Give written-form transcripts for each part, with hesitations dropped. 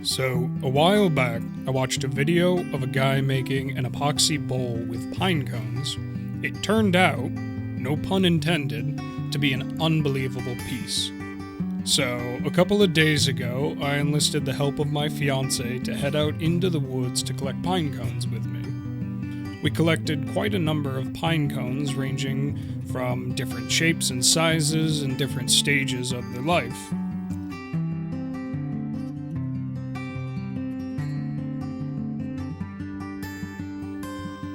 So, a while back, I watched a video of a guy making an epoxy bowl with pine cones. It turned out, no pun intended, to be an unbelievable piece. So, a couple of days ago, I enlisted the help of my fiancé to head out into the woods to collect pine cones with me. We collected quite a number of pine cones ranging from different shapes and sizes and different stages of their life.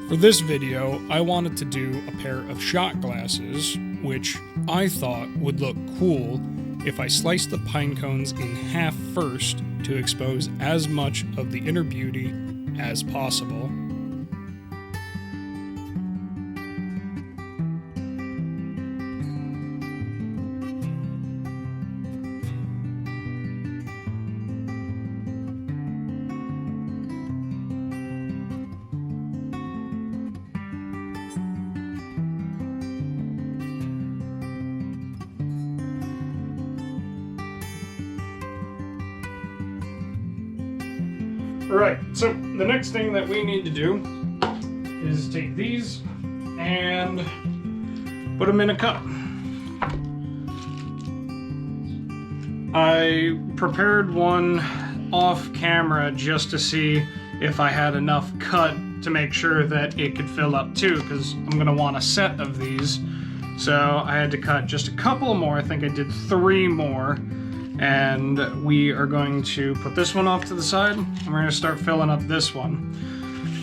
For this video, I wanted to do a pair of shot glasses, which I thought would look cool if I sliced the pine cones in half first to expose as much of the inner beauty as possible. Alright, so the next thing that we need to do is take these and put them in a cup. I prepared one off camera just to see if I had enough cut to make sure that it could fill up too, because I'm going to want a set of these. So I had to cut just a couple more. I think I did 3 more. And we are going to put this one off to the side, and we're going to start filling up this one.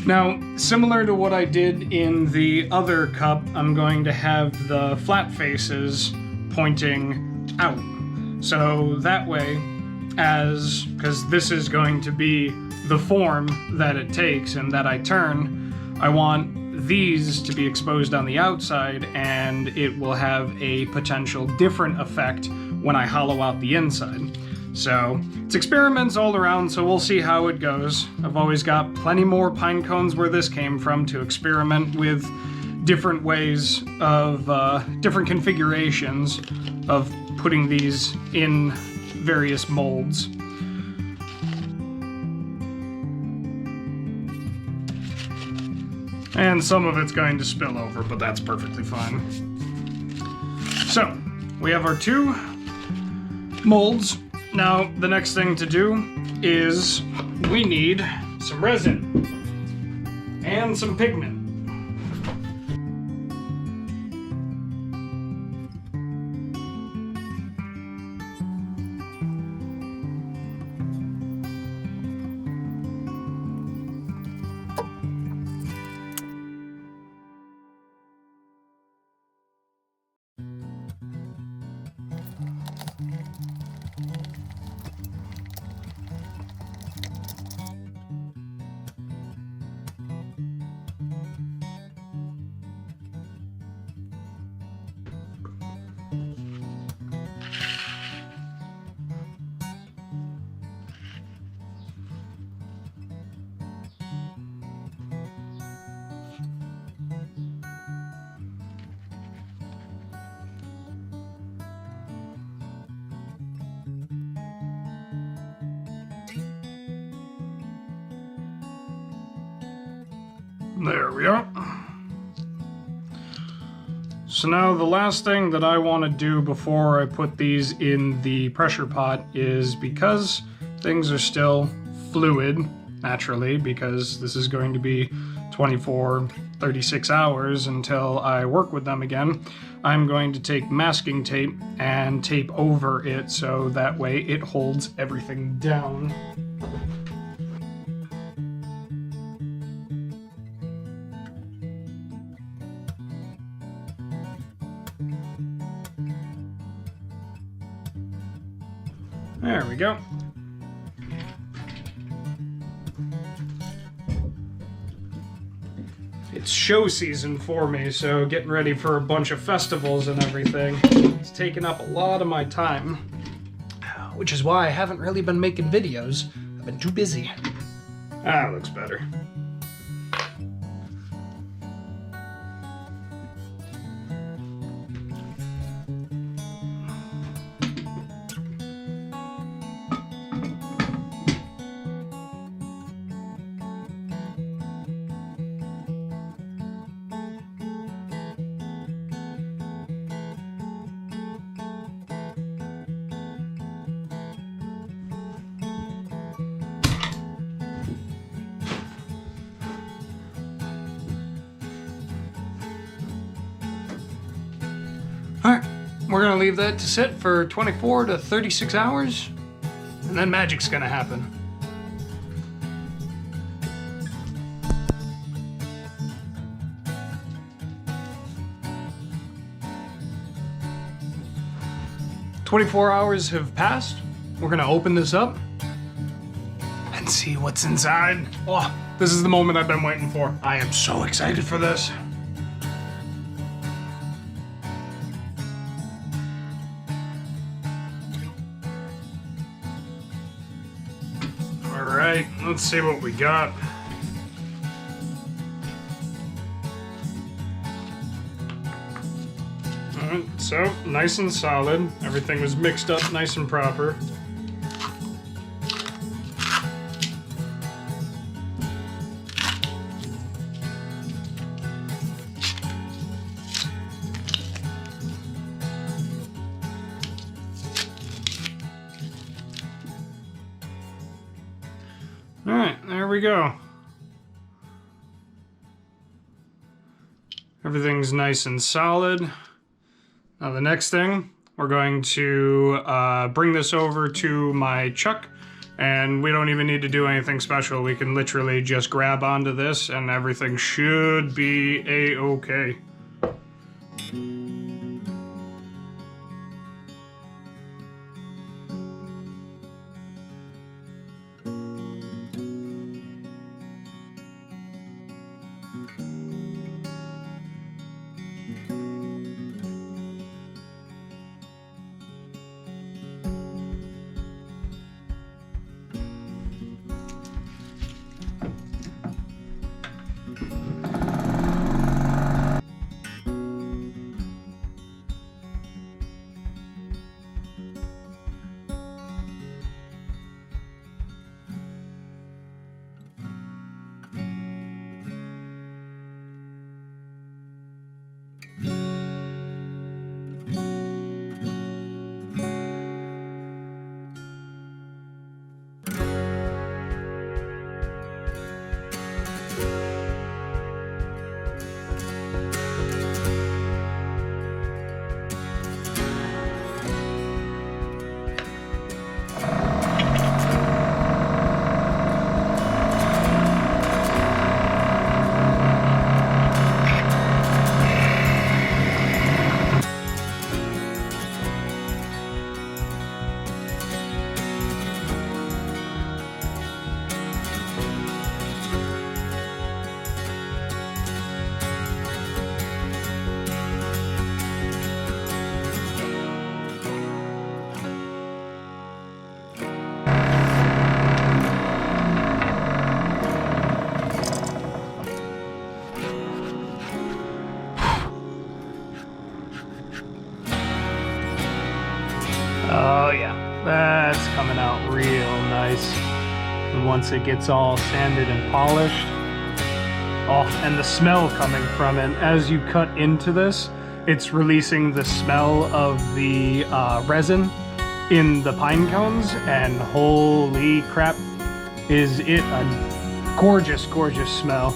Now, similar to what I did in the other cup, I'm going to have the flat faces pointing out. So that way, because this is going to be the form that it takes and that I turn, I want these to be exposed on the outside, and it will have a potential different effect when I hollow out the inside. So it's experiments all around, so we'll see how it goes. I've always got plenty more pine cones where this came from to experiment with different ways of, different configurations of putting these in various molds. And some of it's going to spill over, but that's perfectly fine. So, we have our 2 molds. Now, the next thing to do is we need some resin and some pigment. There we are. So now the last thing that I want to do before I put these in the pressure pot is, because things are still fluid, naturally, because this is going to be 24, 36 hours until I work with them again, I'm going to take masking tape and tape over it so that way it holds everything down. There we go. It's show season for me, so getting ready for a bunch of festivals and everything. It's taken up a lot of my time, which is why I haven't really been making videos. I've been too busy. That looks better. we're gonna leave that to sit for 24 to 36 hours, and then magic's gonna happen. "24 hours have passed. We're gonna open this up and see what's inside. Oh, this is the moment I've been waiting for. I am so excited for this. All right, let's see what we got. Alright, so nice and solid. Everything was mixed up nice and proper. Alright, there we go. Everything's nice and solid. Now the next thing, we're going to bring this over to my chuck, and we don't even need to do anything special. We can literally just grab onto this and everything should be a-okay. Oh yeah, that's coming out real nice. And once it gets all sanded and polished, oh, and the smell coming from it, as you cut into this, it's releasing the smell of the resin in the pine cones, and holy crap, is it a gorgeous, gorgeous smell.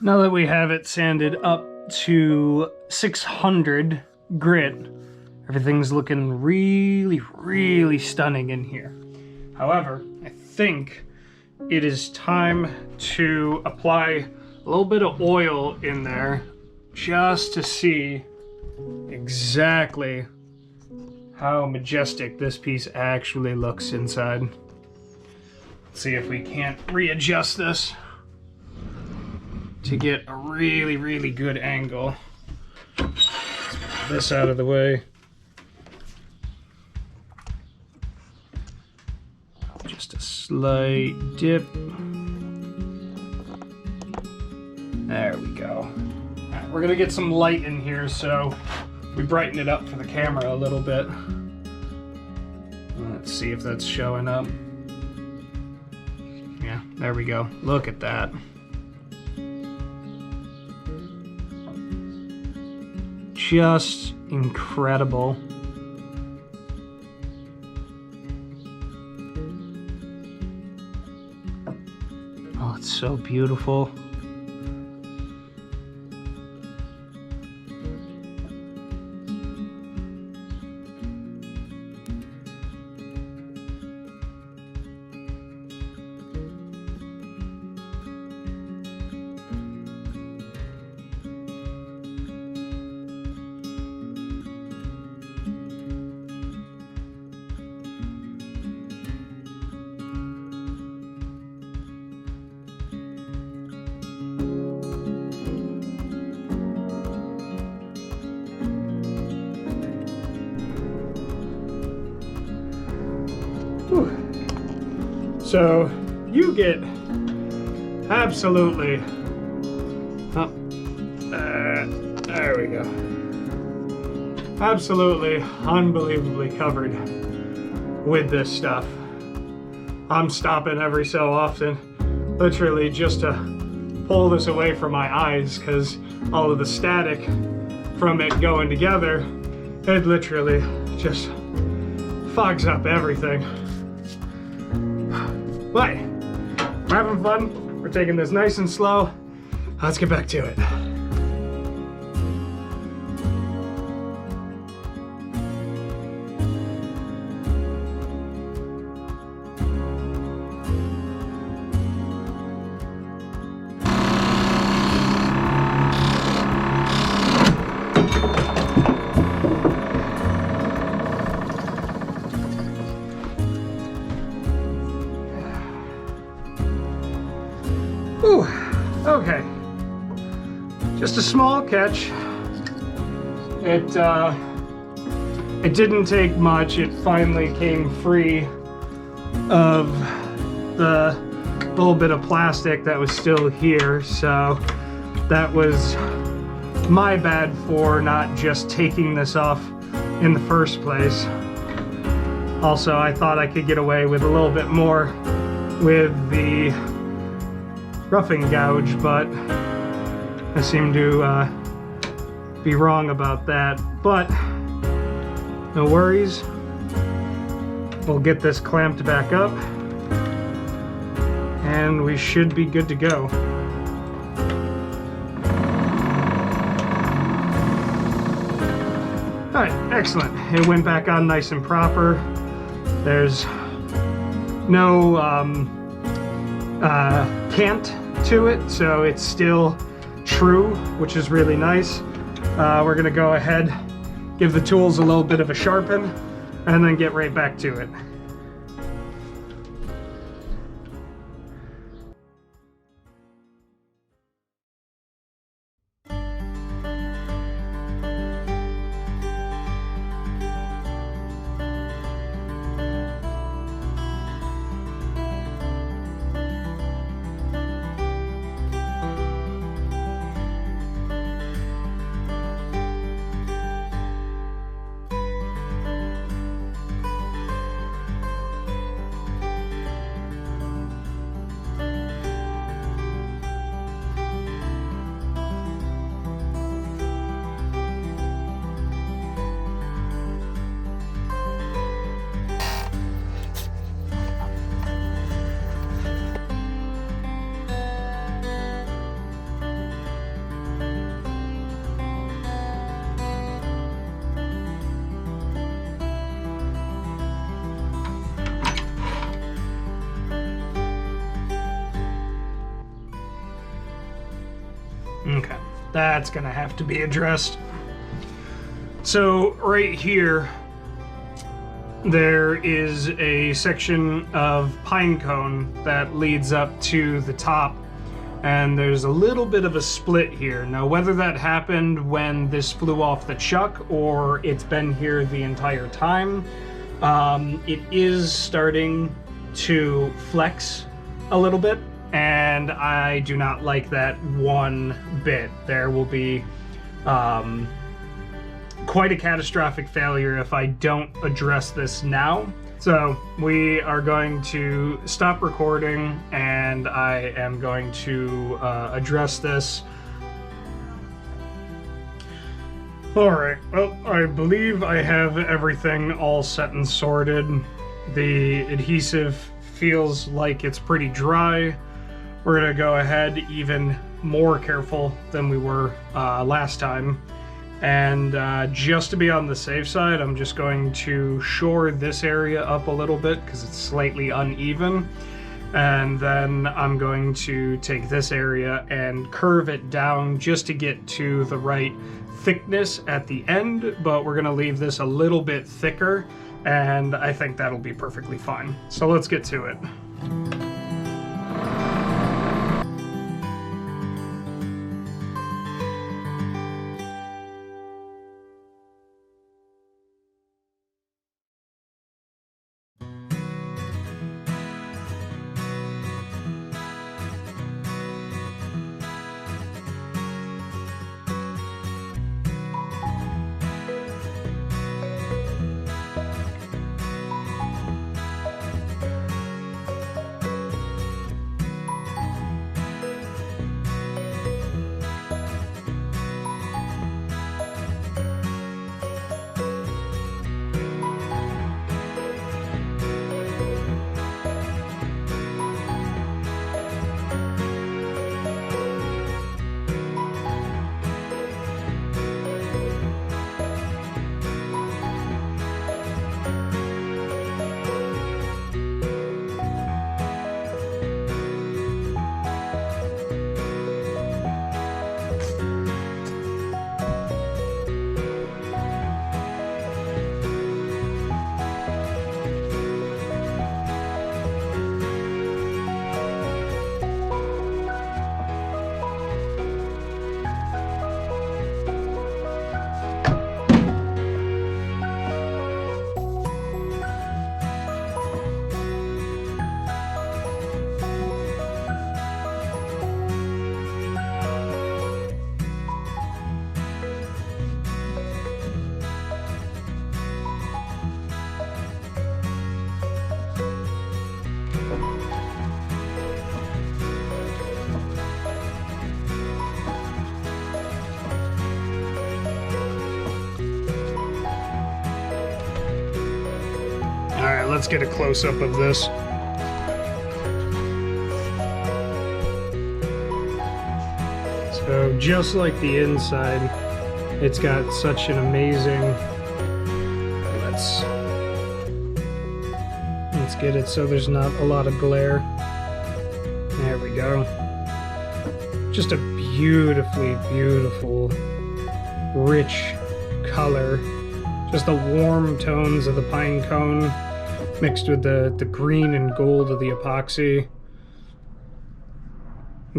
Now that we have it sanded up to 600 grit, everything's looking really, really stunning in here. However, I think it is time to apply a little bit of oil in there just to see exactly how majestic this piece actually looks inside. Let's see if we can't readjust this to get a really, really good angle. Let's put this out of the way. Just a slight dip. There we go. All right, we're gonna get some light in here, so we brighten it up for the camera a little bit. Let's see if that's showing up. Yeah, there we go. Look at that. Just incredible. Oh, it's so beautiful. So you get absolutely, there we go, absolutely unbelievably covered with this stuff. I'm stopping every so often, literally just to pull this away from my eyes, because all of the static from it going together, it literally just fogs up everything. But we're having fun. We're taking this nice and slow. Let's get back to it. Whew, okay, just a small catch. It didn't take much. It finally came free of the little bit of plastic that was still here, so that was my bad for not just taking this off in the first place. Also, I thought I could get away with a little bit more with the roughing gouge, but I seem to be wrong about that. But no worries, we'll get this clamped back up and we should be good to go. All right, excellent. It went back on nice and proper. There's no cant to it, so it's still true, which is really nice. We're gonna go ahead, give the tools a little bit of a sharpen, and then get right back to it. That's gonna have to be addressed. So right here, there is a section of pine cone that leads up to the top, and there's a little bit of a split here. Now, whether that happened when this flew off the chuck or it's been here the entire time, it is starting to flex a little bit, and I do not like that one bit. There will be quite a catastrophic failure if I don't address this now. So we are going to stop recording, and I am going to address this. Alright, well, I believe I have everything all set and sorted. The adhesive feels like it's pretty dry. We're gonna go ahead even more careful than we were last time. And just to be on the safe side, I'm just going to shore this area up a little bit because it's slightly uneven. And then I'm going to take this area and curve it down just to get to the right thickness at the end, but we're gonna leave this a little bit thicker, and I think that'll be perfectly fine. So let's get to it. Alright, let's get a close-up of this. So just like the inside, it's got such an amazing... Let's get it so there's not a lot of glare. There we go. Just a beautifully, beautiful, rich color. Just the warm tones of the pine cone mixed with the green and gold of the epoxy.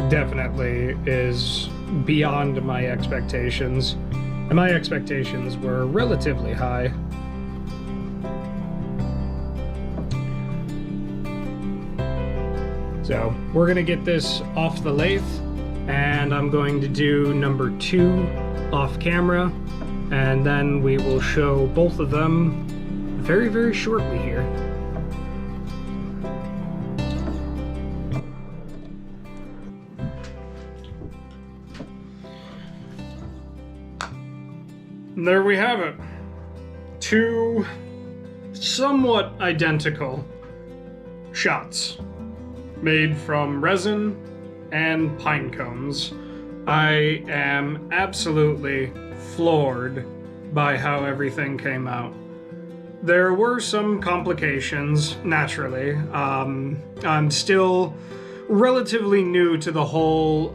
Definitely is beyond my expectations. And my expectations were relatively high. So we're gonna get this off the lathe, and I'm going to do number 2 off camera, and then we will show both of them very, very shortly here. And there we have it. 2 somewhat identical shots made from resin and pine cones. I am absolutely floored by how everything came out. There were some complications, naturally. I'm still relatively new to the whole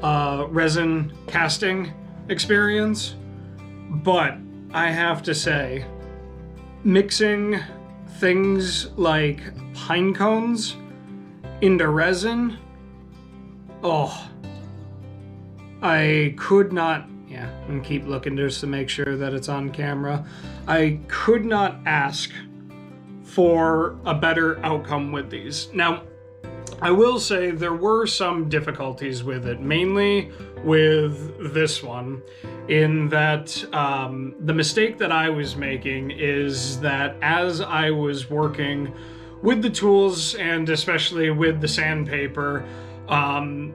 resin casting experience, but I have to say, mixing things like pine cones into resin, oh, I could not, yeah, and keep looking just to make sure that it's on camera. I could not ask for a better outcome with these. Now, I will say there were some difficulties with it, mainly with this one, in that the mistake that I was making is that as I was working with the tools, and especially with the sandpaper,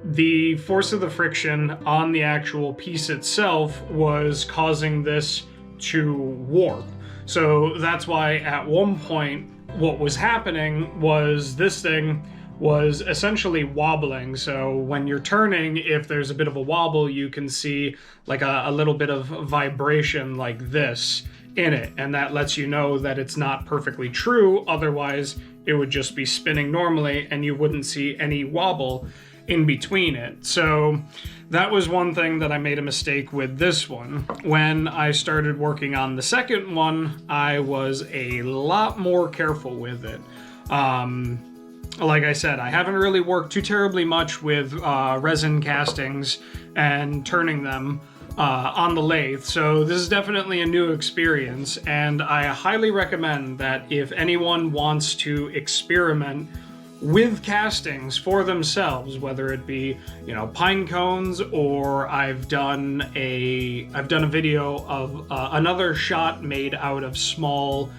the force of the friction on the actual piece itself was causing this to warp. So that's why at one point what was happening was this thing was essentially wobbling. So when you're turning, if there's a bit of a wobble, you can see like a little bit of vibration like this in it, and that lets you know that it's not perfectly true. Otherwise it would just be spinning normally and you wouldn't see any wobble in between it. So that was one thing that I made a mistake with this one. When I started working on the second one, I was a lot more careful with it. Like I said, I haven't really worked too terribly much with resin castings and turning them on the lathe, so this is definitely a new experience, and I highly recommend that if anyone wants to experiment with castings for themselves, whether it be, you know, pine cones, or I've done a video of another shot made out of small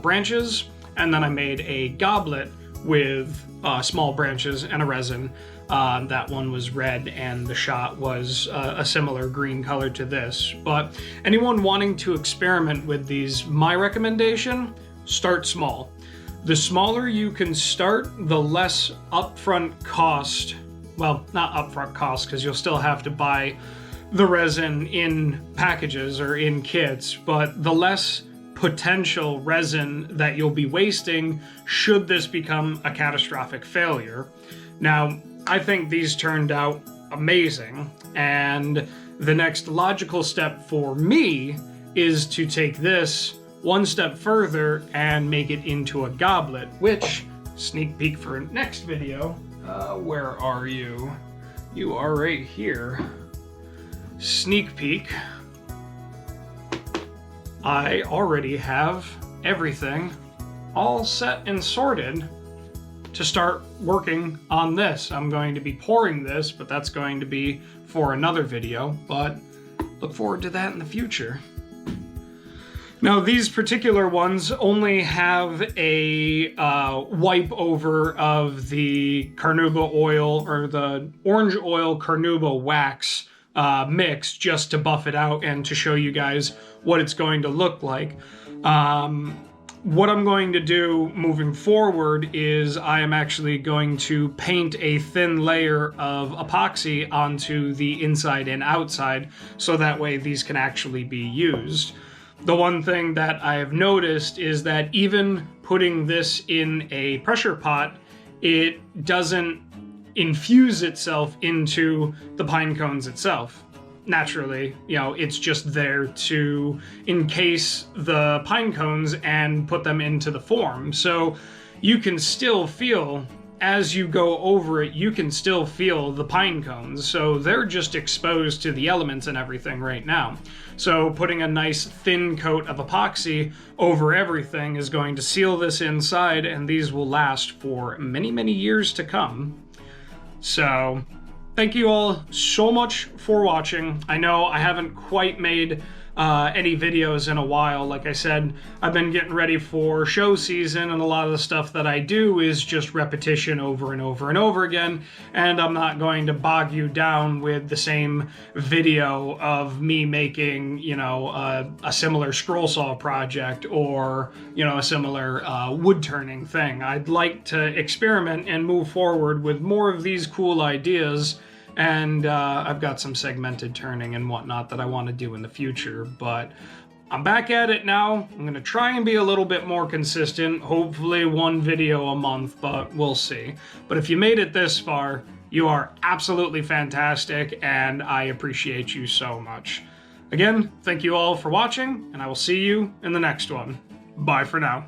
branches, and then I made a goblet with small branches and a resin. That one was red and the shot was a similar green color to this. But anyone wanting to experiment with these, my recommendation, start small. The smaller you can start, the less upfront cost, well, not upfront cost because you'll still have to buy the resin in packages or in kits, but the less potential resin that you'll be wasting should this become a catastrophic failure. Now, I think these turned out amazing, and the next logical step for me is to take this one step further and make it into a goblet, which, sneak peek for next video, where are you? You are right here. Sneak peek. I already have everything all set and sorted to start working on this. I'm going to be pouring this, but that's going to be for another video, but look forward to that in the future. Now, these particular ones only have a wipe over of the carnauba oil, or the orange oil carnauba wax mix, just to buff it out and to show you guys what it's going to look like. What I'm going to do moving forward is I am actually going to paint a thin layer of epoxy onto the inside and outside, so that way these can actually be used. The one thing that I have noticed is that even putting this in a pressure pot, it doesn't infuse itself into the pine cones itself. Naturally, you know, it's just there to encase the pine cones and put them into the form. So you can still feel, as you go over it, you can still feel the pine cones. So they're just exposed to the elements and everything right now. So putting a nice thin coat of epoxy over everything is going to seal this inside, and these will last for many, many years to come. So thank you all so much for watching. I know I haven't quite made any videos in a while. Like I said, I've been getting ready for show season, and a lot of the stuff that I do is just repetition over and over and over again, and I'm not going to bog you down with the same video of me making, you know, a similar scroll saw project, or, you know, a similar wood turning thing. I'd like to experiment and move forward with more of these cool ideas. And I've got some segmented turning and whatnot that I want to do in the future, but I'm back at it now. I'm going to try and be a little bit more consistent, hopefully one video a month, but we'll see. But if you made it this far, you are absolutely fantastic, and I appreciate you so much. Again, thank you all for watching, and I will see you in the next one. Bye for now.